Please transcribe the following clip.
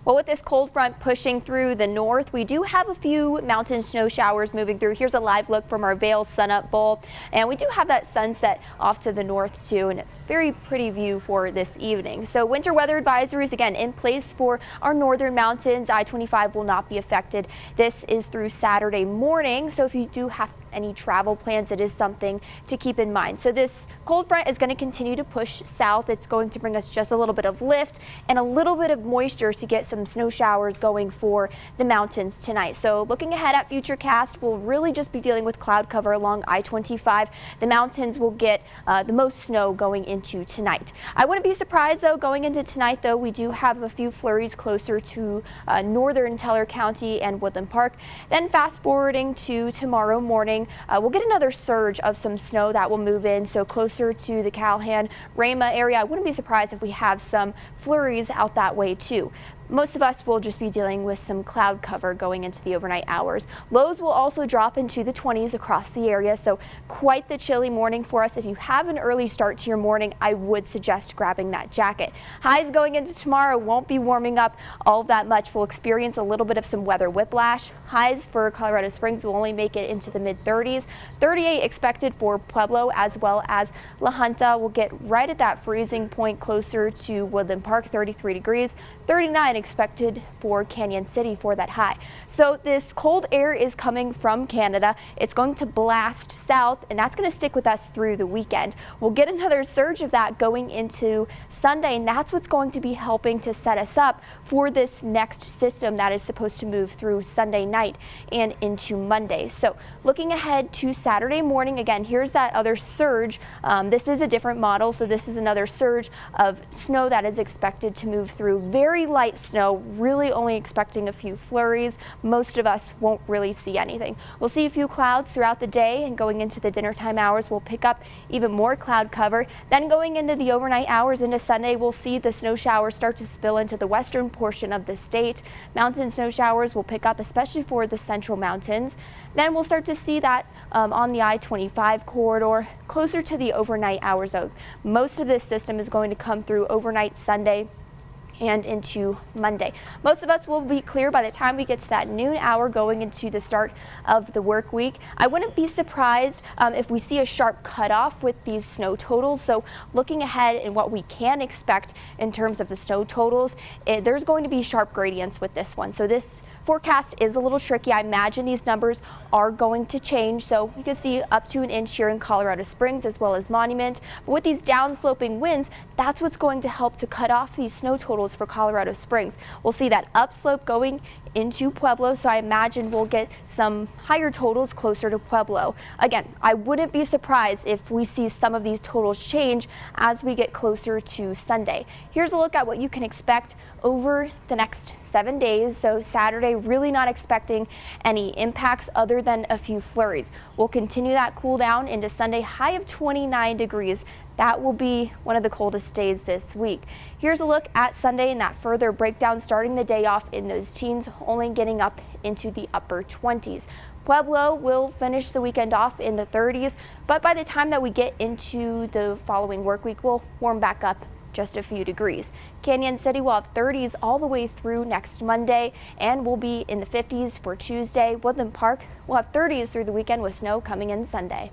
Well, with this cold front pushing through the north, we do have a few mountain snow showers moving through. Here's a live look from our Vail Sunup Bowl, and we do have that sunset off to the north too, and it's a very pretty view for this evening. So winter weather advisories again in place for our northern mountains. I-25 will not be affected. This is through Saturday morning, so if you do have any travel plans, it is something to keep in mind. So this cold front is going to continue to push south. It's going to bring us just a little bit of lift and a little bit of moisture to get some snow showers going for the mountains tonight. So looking ahead at Futurecast, we'll really just be dealing with cloud cover along I-25. The mountains will get the most snow going into tonight. I wouldn't be surprised though going into tonight, though we do have a few flurries closer to northern Teller County and Woodland Park. Then fast forwarding to tomorrow morning, we'll get another surge of some snow that will move in, so closer to the Calhan, Rama area. I wouldn't be surprised if we have some flurries out that way too. Most of us will just be dealing with some cloud cover going into the overnight hours. Lows will also drop into the 20s across the area, so quite the chilly morning for us. If you have an early start to your morning, I would suggest grabbing that jacket. Highs going into tomorrow won't be warming up all that much. We'll experience a little bit of some weather whiplash. Highs for Colorado Springs will only make it into the mid-30s. 38 expected for Pueblo as well as La Junta. We'll get right at that freezing point closer to Woodland Park, 33 degrees. 39 expected for Canyon City for that high. So this cold air is coming from Canada. It's going to blast south, and that's going to stick with us through the weekend. We'll get another surge of that going into Sunday, and that's what's going to be helping to set us up for this next system that is supposed to move through Sunday night and into Monday. So looking ahead to Saturday morning, again, here's that other surge. This is a different model, so this is another surge of snow that is expected to move through. Very light snow, really only expecting a few flurries. Most of us won't really see anything. We'll see a few clouds throughout the day, and going into the dinner time hours, we'll pick up even more cloud cover. Then going into the overnight hours into Sunday, we'll see the snow showers start to spill into the western portion of the state. Mountain snow showers will pick up, especially for the central mountains. Then we'll start to see that on the I-25 corridor closer to the overnight hours. Most of this system is going to come through overnight Sunday and into Monday. Most of us will be clear by the time we get to that noon hour going into the start of the work week. I wouldn't be surprised if we see a sharp cutoff with these snow totals. So looking ahead and what we can expect in terms of the snow totals, there's going to be sharp gradients with this one. So this forecast is a little tricky. I imagine these numbers are going to change. So you can see up to an inch here in Colorado Springs as well as Monument. But with these downsloping winds, that's what's going to help to cut off these snow totals for Colorado Springs. We'll see that upslope going into Pueblo, so I imagine we'll get some higher totals closer to Pueblo. Again, I wouldn't be surprised if we see some of these totals change as we get closer to Sunday. Here's a look at what you can expect over the next 7 days. So Saturday, really not expecting any impacts other than a few flurries. We'll continue that cool down into Sunday, high of 29 degrees. That will be one of the coldest days this week. Here's a look at Sunday and that further breakdown, starting the day off in those teens, only getting up into the upper 20s. Pueblo will finish the weekend off in the 30s, but by the time that we get into the following work week, we'll warm back up just a few degrees. Canyon City will have 30s all the way through next Monday, and we'll be in the 50s for Tuesday. Woodland Park will have 30s through the weekend with snow coming in Sunday.